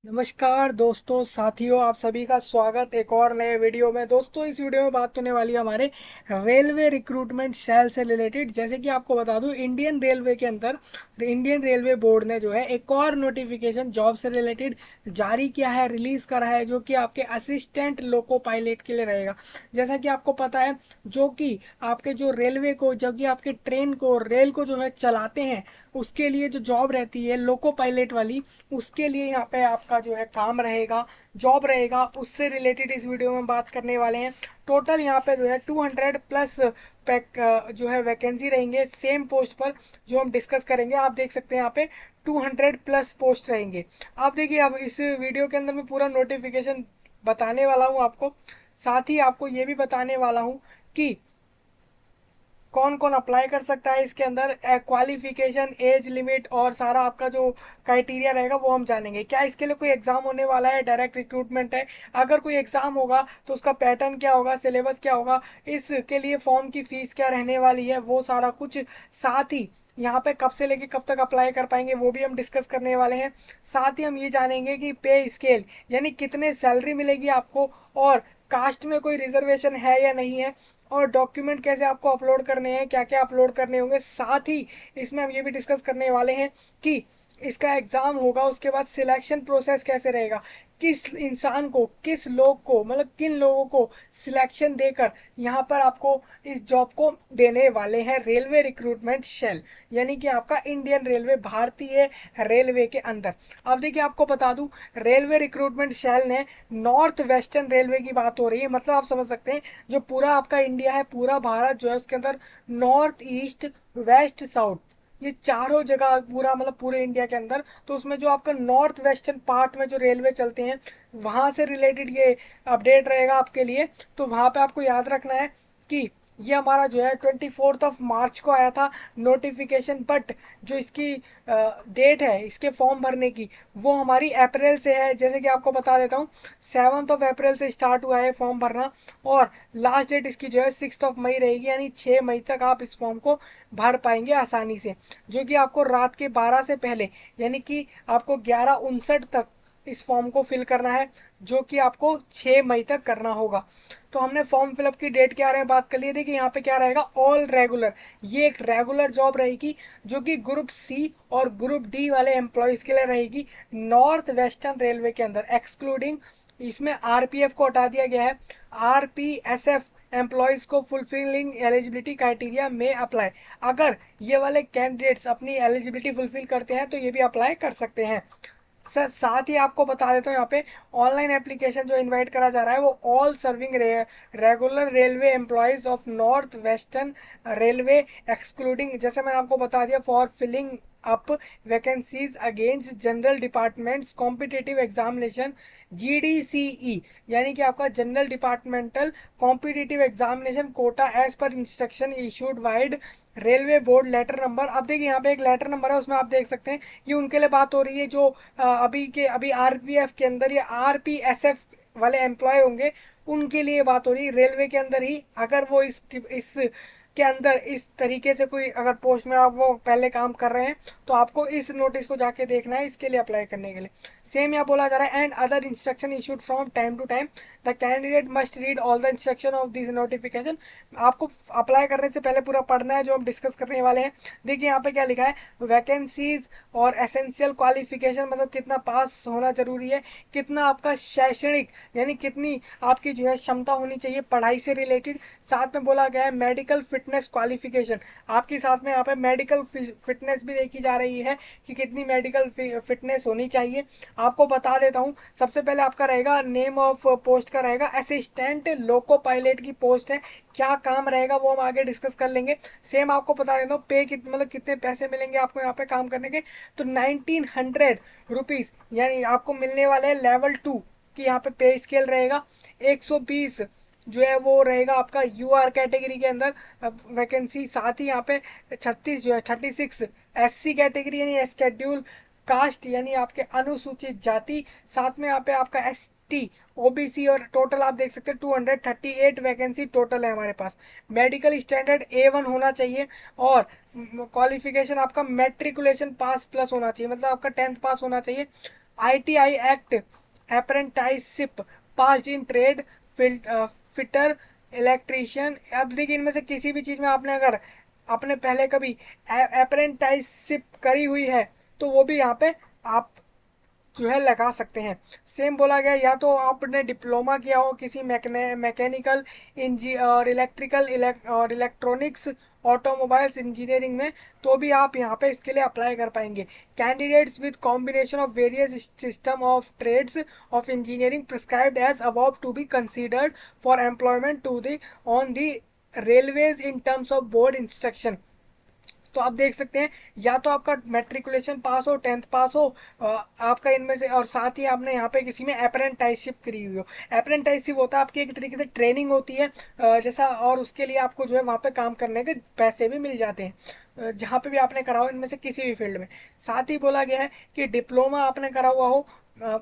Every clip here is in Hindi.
नमस्कार दोस्तों साथियों, आप सभी का स्वागत एक और नए वीडियो में। दोस्तों, इस वीडियो में बात होने वाली है हमारे रेलवे रिक्रूटमेंट सेल से रिलेटेड। जैसे कि आपको बता दूं, इंडियन रेलवे के अंदर इंडियन रेलवे बोर्ड ने जो है एक और नोटिफिकेशन जॉब से रिलेटेड जारी किया है, रिलीज करा है, जो कि आपके असिस्टेंट लोको पायलट के लिए रहेगा। जैसा कि आपको पता है, जो कि आपके जो रेलवे को, जो कि आपके ट्रेन को, रेल को जो है चलाते हैं, उसके लिए जो जॉब रहती है लोको पायलट वाली, उसके लिए यहाँ पे आपका जो है काम रहेगा, जॉब रहेगा। उससे रिलेटेड इस वीडियो में बात करने वाले हैं। टोटल यहाँ पे जो है 200 प्लस पैक जो है वैकेंसी रहेंगे सेम पोस्ट पर, जो हम डिस्कस करेंगे। आप देख सकते हैं यहाँ पे 200 प्लस पोस्ट रहेंगे। आप देखिए, अब इस वीडियो के अंदर मैं पूरा नोटिफिकेशन बताने वाला हूँ आपको। साथ ही आपको ये भी बताने वाला हूँ कि कौन कौन अप्लाई कर सकता है इसके अंदर, क्वालिफिकेशन, एज लिमिट और सारा आपका जो क्राइटेरिया रहेगा वो हम जानेंगे। क्या इसके लिए कोई एग्जाम होने वाला है, डायरेक्ट रिक्रूटमेंट है? अगर कोई एग्जाम होगा तो उसका पैटर्न क्या होगा, सिलेबस क्या होगा, इसके लिए फॉर्म की फीस क्या रहने वाली है, वो सारा कुछ। साथ ही यहाँ पे कब से लेके कब तक अप्लाई कर पाएंगे वो भी हम डिस्कस करने वाले हैं। साथ ही हम ये जानेंगे कि पे स्केल यानी कितने सैलरी मिलेगी आपको, और कास्ट में कोई रिजर्वेशन है या नहीं है, और डॉक्यूमेंट कैसे आपको अपलोड करने हैं, क्या क्या अपलोड करने होंगे। साथ ही इसमें हम ये भी डिस्कस करने वाले हैं कि इसका एग्जाम होगा, उसके बाद सिलेक्शन प्रोसेस कैसे रहेगा, किस इंसान को, किस लोग को, मतलब किन लोगों को सिलेक्शन देकर यहाँ पर आपको इस जॉब को देने वाले हैं रेलवे रिक्रूटमेंट शेल, यानी कि आपका इंडियन रेलवे, भारतीय रेलवे के अंदर। अब देखिए, आपको बता दूं, रेलवे रिक्रूटमेंट शेल ने नॉर्थ वेस्टर्न रेलवे की बात हो रही है। मतलब आप समझ सकते हैं, जो पूरा आपका इंडिया है, पूरा भारत जो है, उसके अंदर नॉर्थ ईस्ट वेस्ट साउथ, ये चारों जगह पूरा, मतलब पूरे इंडिया के अंदर, तो उसमें जो आपका नॉर्थ वेस्टर्न पार्ट में जो रेलवे चलते हैं, वहां से रिलेटेड ये अपडेट रहेगा आपके लिए। तो वहां पे आपको याद रखना है कि ये हमारा जो है 24 मार्च को आया था नोटिफिकेशन, बट जो इसकी डेट है इसके फॉर्म भरने की, वो हमारी अप्रैल से है। जैसे कि आपको बता देता हूँ, 7 अप्रैल से स्टार्ट हुआ है फॉर्म भरना, और लास्ट डेट इसकी जो है 6 मई रहेगी, यानी 6 मई तक आप इस फॉर्म को भर पाएंगे आसानी से। जो कि आपको रात के 12 से पहले, यानी कि आपको 11:59 तक इस फॉर्म को फिल करना है, जो कि आपको 6 मई तक करना होगा। तो हमने फॉर्म फिलअप की डेट के बारे में बात कर ली। देखिए, यहाँ पे क्या रहेगा, ऑल रेगुलर, ये एक रेगुलर जॉब रहेगी, जो कि ग्रुप सी और ग्रुप डी वाले एम्प्लॉयज के लिए रहेगी, नॉर्थ वेस्टर्न रेलवे के अंदर, एक्सक्लूडिंग, इसमें आरपीएफ को हटा दिया गया है। आरपीएसएफ एम्प्लॉयज को फुलफिलिंग एलिजिबिलिटी क्राइटेरिया में अप्लाई, अगर ये वाले कैंडिडेट्स अपनी एलिजिबिलिटी फुलफिल करते हैं तो ये भी अप्लाई कर सकते हैं। सर, साथ ही आपको बता देता हूँ, यहाँ पे ऑनलाइन एप्लीकेशन जो इनवाइट करा जा रहा है, वो all serving regular railway employees of north western railway excluding, जैसे मैंने आपको बता दिया, for filling up vacancies against general departments competitive examination, GDCE, यानी कि आपका general departmental competitive examination quota as per instruction issued vide railway board letter number. अब देखिए, यहाँ पे एक लेटर नंबर है, उसमें आप देख सकते हैं कि उनके लिए बात हो रही है जो अभी आरपीएफ के अंदर या आरपीएसएफ वाले एम्प्लॉय होंगे, उनके लिए बात हो रही है। रेलवे के अंदर ही अगर वो इस के अंदर इस तरीके से कोई अगर पोस्ट में आप वो पहले काम कर रहे हैं, तो आपको इस नोटिस को जाके देखना है इसके लिए अप्लाई करने के लिए। सेम यहाँ बोला जा रहा है, and other instruction issued from time to time, the candidate must read all the instruction of this notification. आपको अप्लाई करने से पहले पूरा पढ़ना है, जो हम डिस्कस करने वाले हैं। देखिए, यहाँ पे क्या लिखा है, वैकेंसीज और एसेंशियल क्वालिफिकेशन, मतलब कितना पास होना जरूरी है, कितना आपका शैक्षणिक, यानी कितनी आपकी जो है क्षमता होनी चाहिए पढ़ाई से रिलेटेड। साथ में बोला गया है मेडिकल फिटनेस क्वालिफिकेशन, आपकी साथ में यहाँ पे मेडिकल फिटनेस भी देखी जा रही है कि कितनी मेडिकल फिटनेस होनी चाहिए। आपको बता देता हूँ, सबसे पहले आपका रहेगा नेम ऑफ पोस्ट का रहेगा असिस्टेंट लोको पायलट की पोस्ट है। क्या काम रहेगा वो हम आगे डिस्कस कर लेंगे। सेम आपको बता देता हूँ, पे मतलब कितने पैसे मिलेंगे आपको यहाँ पे काम करने के, तो 1900 रुपीज, यानी आपको मिलने वाले हैं लेवल 2 की यहाँ पे स्केल रहेगा। 120 जो है वो रहेगा आपका यूआर कैटेगरी के अंदर वैकेंसी। साथ ही यहाँ पे 36 जो है 36 एससी कैटेगरी, यानी शेड्यूल कास्ट, यानी आपके अनुसूचित जाति। साथ में यहाँ पे आपका एसटी, ओबीसी, और टोटल आप देख सकते हैं 238 वैकेंसी टोटल है हमारे पास। मेडिकल स्टैंडर्ड A1 होना चाहिए, और क्वालिफिकेशन आपका मेट्रिकुलेशन पास प्लस होना चाहिए, मतलब आपका 10th पास होना चाहिए। ITI act, apprenticeship, pass in trade, fitter, electrician. अब देखिए इनमें से किसी भी चीज़ में आपने पहले कभी अप्रेंटिसशिप करी हुई है तो वो भी यहाँ पे आप जो है लगा सकते हैं। सेम बोला गया, या तो आपने डिप्लोमा किया हो किसी मैकेनिकल इंजी और और इलेक्ट्रॉनिक्स ऑटोमोबाइल्स इंजीनियरिंग में, तो भी आप यहाँ पे इसके लिए अप्लाई कर पाएंगे। Candidates with combination of various system of trades of engineering prescribed as above to be considered for employment to the on the railways in terms of board instruction. तो आप देख सकते हैं, या तो आपका मैट्रिकुलेशन पास हो, 10th पास हो आपका इनमें से, और साथ ही आपने यहाँ पे किसी में अप्रेंटिसशिप करी हुई हो। अप्रेंटिसशिप होता है आपकी एक तरीके से ट्रेनिंग होती है जैसा, और उसके लिए आपको जो है वहाँ पे काम करने के पैसे भी मिल जाते हैं जहाँ पे भी आपने करा हो इनमें से किसी भी फील्ड में। साथ ही बोला गया है कि डिप्लोमा आपने करा हुआ हो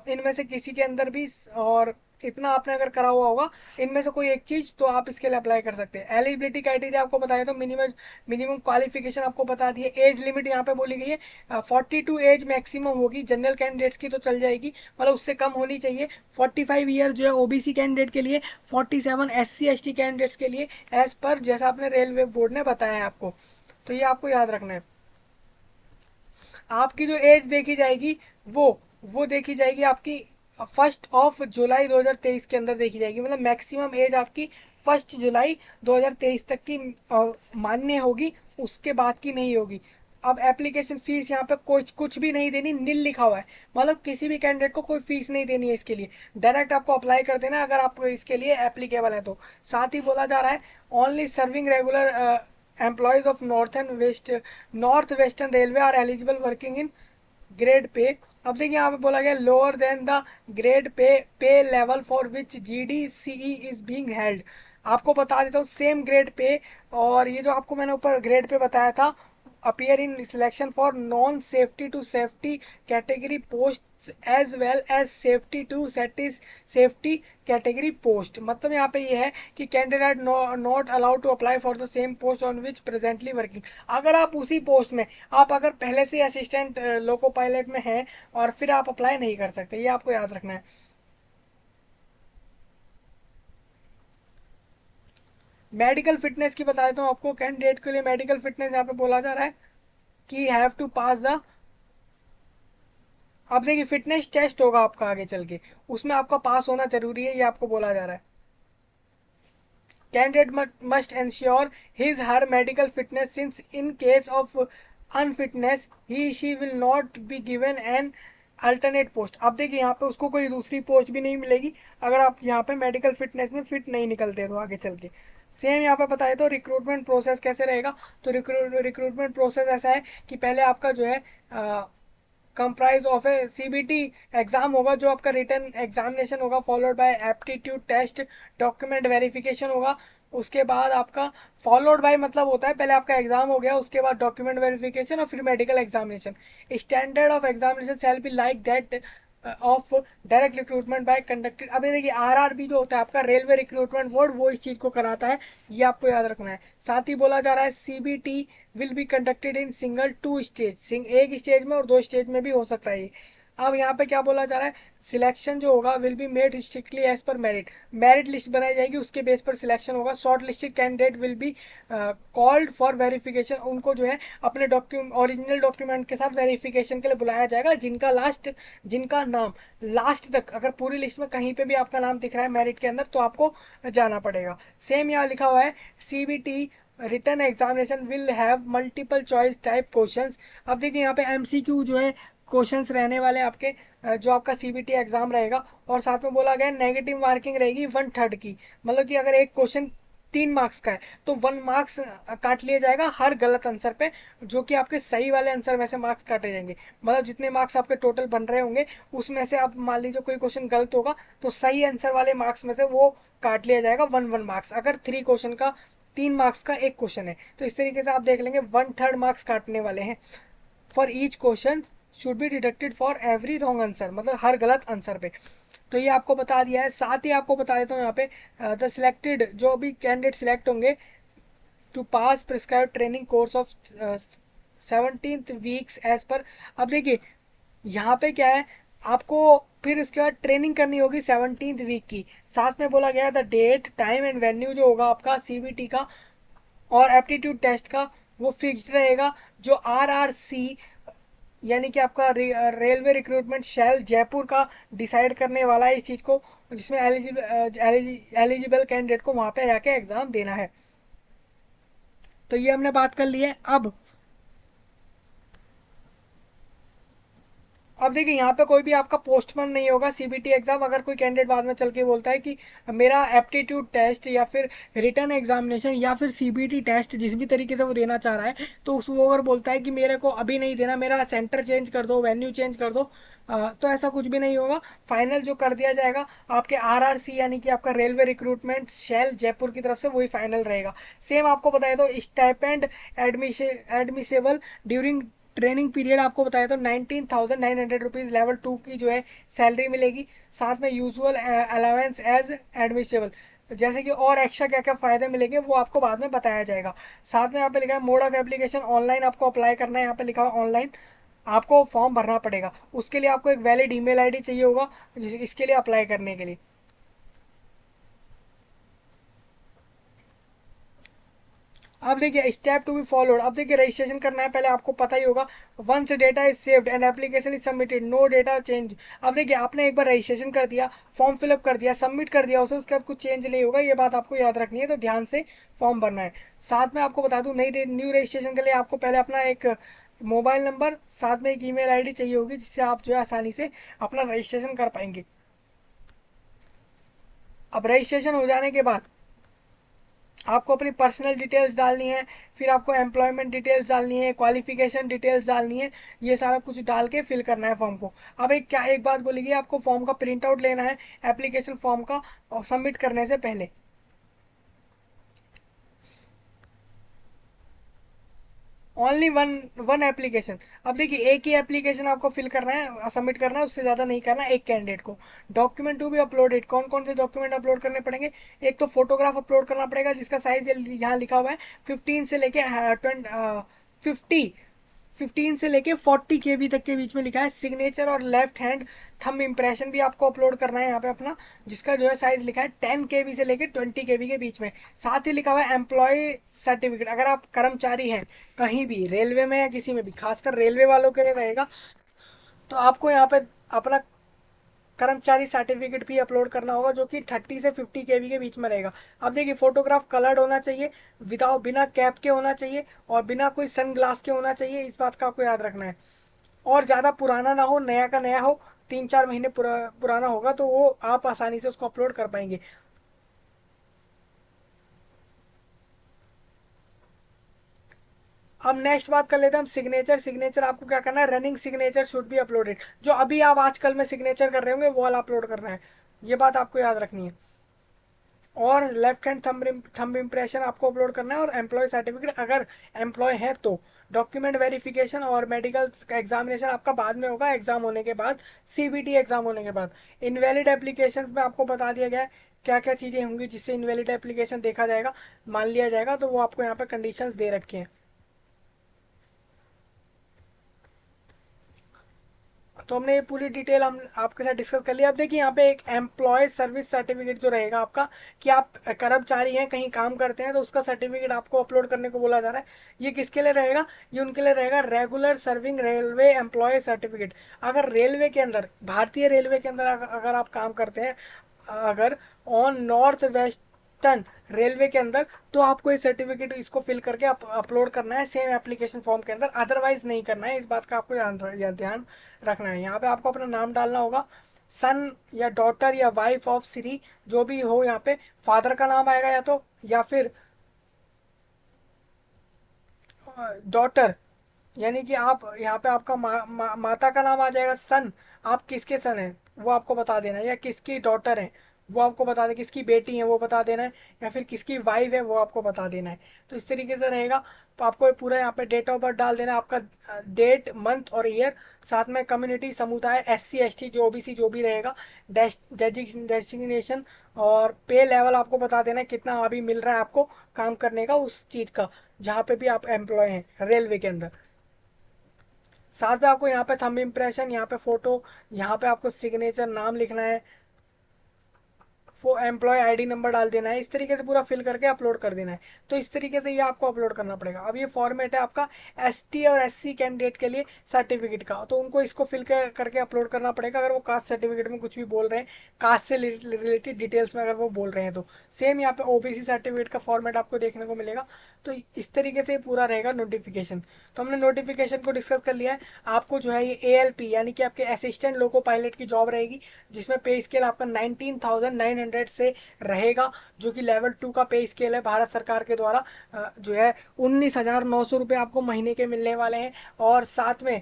इनमें से किसी के अंदर भी, और इतना आपने अगर करा हुआ होगा इनमें से कोई एक चीज, तो आप इसके लिए अप्लाई कर सकते हैं। एलिजिबिलिटी क्राइटेरिया आपको बताया, तो मिनिमम क्वालिफिकेशन आपको बता दी है। एज लिमिट यहाँ पे बोली गई है 42 एज मैक्सिमम होगी, जनरल कैंडिडेट्स की तो चल जाएगी, मतलब उससे कम होनी चाहिए। 45 ईयर जो है ओबीसी कैंडिडेट के लिए, 47 SC ST कैंडिडेट्स के लिए, एज पर जैसा आपने रेलवे बोर्ड ने बताया है आपको। तो ये आपको याद रखना है। आपकी जो एज देखी जाएगी वो देखी जाएगी आपकी 1 जुलाई 2023 के अंदर देखी जाएगी, मतलब मैक्सिमम एज आपकी 1 जुलाई 2023 तक की मान्य होगी, उसके बाद की नहीं होगी। अब एप्लीकेशन फीस यहाँ पे कुछ भी नहीं देनी, नील लिखा हुआ है, मतलब किसी भी कैंडिडेट को कोई फीस नहीं देनी है इसके लिए, डायरेक्ट आपको अप्लाई कर देना अगर आप इसके लिए एप्लीकेबल है तो। साथ ही बोला जा रहा है only serving regular employees of north western railway are eligible working in grade pay. अब देखिए यहाँ पे बोला गया lower than the grade pay level for which GD CE is being held. आपको बता देता हूँ सेम ग्रेड पे, और ये जो आपको मैंने ऊपर ग्रेड पे बताया था, appear in selection for non safety to safety category posts as well as safety to safety category post। मतलब यहाँ पे ये है कि candidate not allowed to apply for the same post on which presently working. अगर आप उसी पोस्ट में आप अगर पहले से असिस्टेंट लोको पायलट में हैं और फिर आप अप्लाई नहीं कर सकते, ये आपको याद रखना है। मेडिकल फिटनेस की बता देता हूँ आपको, कैंडिडेट के लिए मेडिकल फिटनेस यहाँ पे बोला जा रहा है कि हैव टू पास द, अब देखिए फिटनेस टेस्ट होगा आपका आगे चल के, उसमें आपका पास होना जरूरी है, ये आपको बोला जा रहा है। Candidate must ensure his her medical fitness since in case of unfitness he she will not be given an alternate post. अब देखिए यहाँ पे उसको कोई दूसरी पोस्ट भी नहीं मिलेगी अगर आप यहाँ पे मेडिकल फिटनेस में फिट नहीं निकलते तो आगे चल के। सेम यहाँ पे बताए तो रिक्रूटमेंट प्रोसेस कैसे रहेगा, तो रिक्रूटमेंट प्रोसेस ऐसा है कि पहले आपका जो है comprise of a CBT exam होगा, जो आपका रिटन एग्जामिनेशन होगा, followed by aptitude test, document verification होगा, उसके बाद आपका फॉलोड बाय मतलब होता है पहले आपका एग्जाम हो गया, उसके बाद डॉक्यूमेंट वेरिफिकेशन और फिर medical examination. Standard of examination shall be like that of direct recruitment by conducted. अब देखिए RRB जो होता है आपका रेलवे रिक्रूटमेंट बोर्ड, वो इस चीज को कराता है, ये आपको याद रखना है। साथ ही बोला जा रहा है CBT will be conducted in single 2 stage, एक स्टेज में और 2 स्टेज में भी हो सकता है। अब यहाँ पे क्या बोला जा रहा है, सिलेक्शन जो होगा will be made strictly as per merit list बनाई जाएगी, उसके बेस पर सिलेक्शन होगा। Short listed candidate will be called for verification, उनको जो है अपने ओरिजिनल डॉक्यूमेंट के साथ वेरिफिकेशन के लिए बुलाया जाएगा, जिनका नाम लास्ट तक, अगर पूरी लिस्ट में कहीं पे भी आपका नाम दिख रहा है मेरिट के अंदर तो आपको जाना पड़ेगा। सेम यहाँ लिखा हुआ है CBT written examination will have multiple choice type questions. अब देखिए यहाँ पे MCQ जो है क्वेश्चंस रहने वाले आपके जो आपका CBT एग्जाम रहेगा, और साथ में बोला गया नेगेटिव मार्किंग रहेगी 1/3 की, मतलब कि अगर एक क्वेश्चन 3 मार्क्स का है तो 1 मार्क्स काट लिया जाएगा हर गलत आंसर पे, जो कि आपके सही वाले आंसर में से मार्क्स काटे जाएंगे। मतलब जितने मार्क्स आपके टोटल बन रहे होंगे उसमें से आप मान लीजिए कोई क्वेश्चन गलत होगा तो सही आंसर वाले मार्क्स में से वो काट लिया जाएगा 1 मार्क्स। अगर 3 क्वेश्चन का 3 मार्क्स का एक क्वेश्चन है तो इस तरीके से आप देख लेंगे 1/3 मार्क्स काटने वाले हैं। For each question should be deducted for every wrong answer, मतलब हर गलत आंसर पे। तो ये आपको बता दिया है। साथ ही आपको बता देता हूँ यहाँ पे द सिलेक्टेड जो भी कैंडिडेट सिलेक्ट होंगे to pass prescribe training course of 17th weeks as per. अब देखिए यहाँ पे क्या है, आपको फिर इसके बाद ट्रेनिंग करनी होगी 17th वीक की। साथ में बोला गया the date time and venue जो होगा आपका सीबीटी का और एप्टीट्यूड टेस्ट का वो फिक्स्ड रहेगा। जो आरआरसी यानी कि आपका रेलवे रिक्रूटमेंट शेल जयपुर का डिसाइड करने वाला है इस चीज़ को, जिसमें एलिजिबल कैंडिडेट को वहाँ पे जाके एग्ज़ाम देना है। तो ये हमने बात कर ली है। अब देखिए यहाँ पे कोई भी आपका पोस्टपोन नहीं होगा सीबीटी एग्जाम। अगर कोई कैंडिडेट बाद में चल के बोलता है कि मेरा एप्टीट्यूड टेस्ट या फिर रिटर्न एग्जामिनेशन या फिर सीबीटी टेस्ट जिस भी तरीके से वो देना चाह रहा है, तो उस वो अगर बोलता है कि मेरे को अभी नहीं देना, मेरा सेंटर चेंज कर दो, वेन्यू चेंज कर दो, तो ऐसा कुछ भी नहीं होगा। फाइनल जो कर दिया जाएगा आपके आरआरसी यानी कि आपका रेलवे रिक्रूटमेंट शेल जयपुर की तरफ से, वही फाइनल रहेगा। सेम आपको बताया तो stipend admissible during training period आपको बताया तो 19,900 रुपीज़ लेवल 2 की जो है सैलरी मिलेगी। साथ में यूजुअल अलाउंस एज एडमिसेबल, जैसे कि और एक्स्ट्रा क्या क्या फ़ायदे मिलेंगे वो आपको बाद में बताया जाएगा। साथ में यहाँ पे लिखा है मोड ऑफ एप्लीकेशन ऑनलाइन आपको अप्लाई करना है। यहाँ पे लिखा है ऑनलाइन आपको फॉर्म भरना पड़ेगा। उसके लिए आपको एक वैलिड ईमेल आईडी चाहिए होगा इसके लिए अप्लाई करने के लिए। अब देखिए स्टेप टू बी फॉलोड। अब देखिए रजिस्ट्रेशन करना है, पहले आपको पता ही होगा। Once data is saved and application is submitted no data change. अब देखिए आपने एक बार रजिस्ट्रेशन कर दिया, फॉर्म फिलअप कर दिया, सबमिट कर दिया उसे, उसके बाद कुछ चेंज नहीं होगा। ये बात आपको याद रखनी है, तो ध्यान से फॉर्म भरना है। साथ में आपको बता दूं नई न्यू रजिस्ट्रेशन के लिए आपको पहले अपना एक मोबाइल नंबर साथ में एक ईमेल आईडी चाहिए होगी, जिससे आप जो है आसानी से अपना रजिस्ट्रेशन कर पाएंगे। अब रजिस्ट्रेशन हो जाने के बाद आपको अपनी पर्सनल डिटेल्स डालनी है, फिर आपको एम्प्लॉयमेंट डिटेल्स डालनी है, क्वालिफिकेशन डिटेल्स डालनी है। ये सारा कुछ डाल के फिल करना है फॉर्म को। अब एक बात बोलेगी, आपको फॉर्म का प्रिंट आउट लेना है एप्लीकेशन फॉर्म का, और सबमिट करने से पहले। Only one one application. अब देखिए एक ही एप्लीकेशन आपको फिल करना है, सबमिट करना है, उससे ज़्यादा नहीं करना है एक कैंडिडेट को। डॉक्यूमेंट टू बी अपलोडेड, कौन कौन से डॉक्यूमेंट अपलोड करने पड़ेंगे? एक तो फोटोग्राफ अपलोड करना पड़ेगा जिसका साइज यहाँ लिखा हुआ है 15 से लेके 50 15 से लेके 40 KB तक के बीच में लिखा है। सिग्नेचर और लेफ्ट हैंड थंब इम्प्रेशन भी आपको अपलोड करना है यहाँ पे अपना, जिसका जो है साइज लिखा है 10 KB से लेके 20 KB के बीच में। साथ ही लिखा हुआ है एम्प्लॉय सर्टिफिकेट। अगर आप कर्मचारी हैं कहीं भी रेलवे में या किसी में भी, खासकर रेलवे वालों के लिए रहेगा, तो आपको यहाँ पे अपना कर्मचारी सर्टिफिकेट भी अपलोड करना होगा, जो कि 30 से 50 KB के बीच में रहेगा। अब देखिए फोटोग्राफ कलर्ड होना चाहिए, विदाउट बिना कैप के होना चाहिए और बिना कोई सन ग्लास के होना चाहिए। इस बात का आपको याद रखना है। और ज़्यादा पुराना ना हो, नया का नया हो, 3-4 महीने पुराना होगा तो वो आप आसानी से उसको अपलोड कर पाएंगे। अब नेक्स्ट बात कर लेते हैं हम सिग्नेचर। सिग्नेचर आपको क्या करना है, running signature should be uploaded. जो अभी आप आजकल में सिग्नेचर कर रहे होंगे वो वाला अपलोड करना है, ये बात आपको याद रखनी है। और लेफ्ट हैंड थंब इम्प्रेशन आपको अपलोड करना है, और एम्प्लॉय सर्टिफिकेट अगर एम्प्लॉय है तो। डॉक्यूमेंट वेरिफिकेशन और मेडिकल एग्जामिनेशन आपका बाद में होगा, एग्जाम होने के बाद, सीबीटी एग्जाम होने के बाद। इनवैलिड एप्लीकेशंस में आपको बता दिया गया है क्या क्या चीज़ें होंगी जिससे इनवैलिड एप्लीकेशन देखा जाएगा, मान लिया जाएगा, तो वो आपको यहाँ पे कंडीशंस दे रखे हैं। तो हमने ये पूरी डिटेल हम आपके साथ डिस्कस कर लिया। अब देखिए यहाँ पे एक एम्प्लॉय सर्विस सर्टिफिकेट जो रहेगा आपका, कि आप कर्मचारी हैं कहीं काम करते हैं, तो उसका सर्टिफिकेट आपको अपलोड करने को बोला जा रहा है। ये किसके लिए रहेगा? ये उनके लिए रहेगा regular serving railway employ certificate. अगर रेलवे के अंदर, भारतीय रेलवे के अंदर अगर आप काम करते हैं, अगर ऑन नॉर्थ वेस्टर्न रेलवे के अंदर, तो आपको ये सर्टिफिकेट इसको फिल करके अपलोड करना है सेम एप्लीकेशन फॉर्म के अंदर, अदरवाइज नहीं करना है। इस बात का आपको ध्यान रखना है। यहाँ पे आपको अपना नाम डालना होगा, सन या डॉटर या वाइफ ऑफ श्री जो भी हो, यहाँ पे फादर का नाम आएगा या तो, या फिर डॉटर, यानी कि आप यहाँ पे आपका माता का नाम आ जाएगा। सन, आप किसके सन हैं वो आपको बता देना है, या किसकी डॉटर है वो आपको बता देना, किसकी बेटी है वो बता देना है, या फिर किसकी वाइफ है वो आपको बता देना है। तो इस तरीके से रहेगा। तो आपको पूरा यहाँ पे डेट ऑफ बर्थ डाल देना है, आपका डेट, मंथ और ईयर। साथ में कम्युनिटी, समुदाय, SC ST जो OBC जो भी रहेगा, डेजिग्नेशन और पे लेवल आपको बता देना है कितना अभी मिल रहा है आपको काम करने का उस चीज़ का, जहाँ पे भी आप एम्प्लॉय हैं रेलवे के अंदर। साथ में आपको यहाँ पे थंब इम्प्रेशन, यहाँ पे फोटो, यहाँ पे आपको सिग्नेचर, नाम लिखना है, वो एम्प्लॉय आईडी नंबर डाल देना है, इस तरीके से पूरा फिल करके अपलोड कर देना है। तो इस तरीके से ये आपको अपलोड करना पड़ेगा। अब ये फॉर्मेट है आपका एसटी और एससी कैंडिडेट के लिए सर्टिफिकेट का, तो उनको इसको फिल करके अपलोड करना पड़ेगा। अगर वो कास्ट सर्टिफिकेट में कुछ भी बोल रहे हैं, कास्ट से रिलेटेड डिटेल्स में अगर वो बोल रहे हैं, तो सेम यहाँ पे ओबीसी सर्टिफिकेट का फॉर्मेट आपको देखने को मिलेगा। तो इस तरीके से पूरा रहेगा नोटिफिकेशन। तो हमने नोटिफिकेशन को डिस्कस कर लिया है। आपको जो है ये ALP यानी कि आपके असिस्टेंट लोको पायलट की जॉब रहेगी, जिसमें पे स्केल आपका 19,900 से रहेगा, जो कि लेवल 2 का पे स्केल है भारत सरकार के द्वारा। जो है 19,900 रुपये आपको महीने के मिलने वाले हैं। और साथ में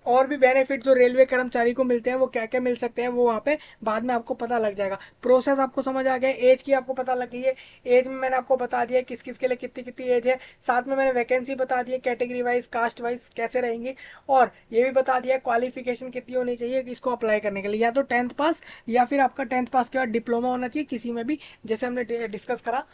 और भी बेनिफिट जो रेलवे कर्मचारी को मिलते हैं, वो क्या क्या मिल सकते हैं, वो वहाँ पे बाद में आपको पता लग जाएगा। प्रोसेस आपको समझ आ गया, एज की आपको पता लग गई है। एज में मैंने आपको बता दिया किस किस के लिए कितनी कितनी एज है। साथ में मैंने वैकेंसी बता दी है, कैटेगरी वाइज कास्ट वाइज कैसे रहेंगी, और ये भी बता दिया क्वालिफिकेशन कितनी होनी चाहिए इसको अप्लाई करने के लिए, या तो 10th पास या फिर आपका 10th पास के बाद डिप्लोमा होना चाहिए किसी में भी, जैसे हमने डिस्कस करा,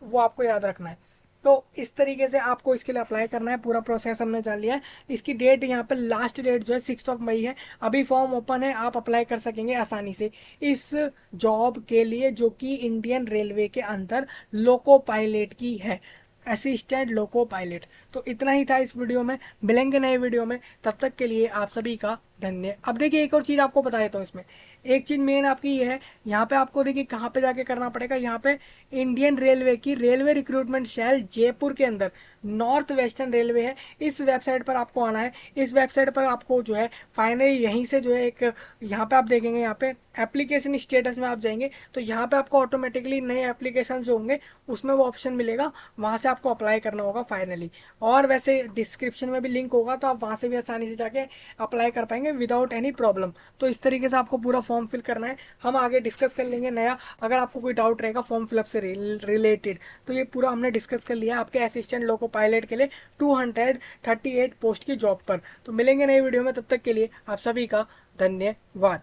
वो आपको याद रखना है। तो इस तरीके से आपको इसके लिए अप्लाई करना है। पूरा प्रोसेस हमने जान लिया है। इसकी डेट यहाँ पे लास्ट डेट जो है 6 मई है। अभी फॉर्म ओपन है, आप अप्लाई कर सकेंगे आसानी से इस जॉब के लिए, जो कि इंडियन रेलवे के अंदर लोको पायलट की है, असिस्टेंट लोको पायलट। तो इतना ही था इस वीडियो में। मिलेंगे नए वीडियो में, तब तक के लिए आप सभी का धन्य। अब देखिए एक और चीज़ आपको बता देता हूँ इसमें। एक चीज़ मेन आपकी ये है, यहाँ पे आपको देखिए कहाँ पे जाके करना पड़ेगा। यहाँ पे इंडियन रेलवे की रेलवे रिक्रूटमेंट सेल जयपुर के अंदर नॉर्थ वेस्टर्न रेलवे है, इस वेबसाइट पर आपको आना है। इस वेबसाइट पर आपको जो है फाइनली यहीं से जो है एक, यहाँ पे आप देखेंगे, यहाँ पे एप्लीकेशन स्टेटस में आप जाएंगे, तो यहाँ पे आपको ऑटोमेटिकली नए एप्लीकेशन जो होंगे उसमें वो ऑप्शन मिलेगा, वहाँ से आपको अप्लाई करना होगा फाइनली। और वैसे डिस्क्रिप्शन में भी लिंक होगा, तो आप वहाँ से भी आसानी से जाके अप्लाई कर पाएंगे विदाउट एनी प्रॉब्लम। तो इस तरीके से आपको पूरा फॉर्म फिल करना है। हम आगे डिस्कस कर लेंगे नया, अगर आपको कोई डाउट रहेगा फॉर्म फिलअप से रिलेटेड, तो ये पूरा हमने डिस्कस कर लिया आपके असिस्टेंट लोको पायलट के लिए 238 पोस्ट की जॉब पर। तो मिलेंगे नई वीडियो में, तब तक के लिए आप सभी का धन्यवाद।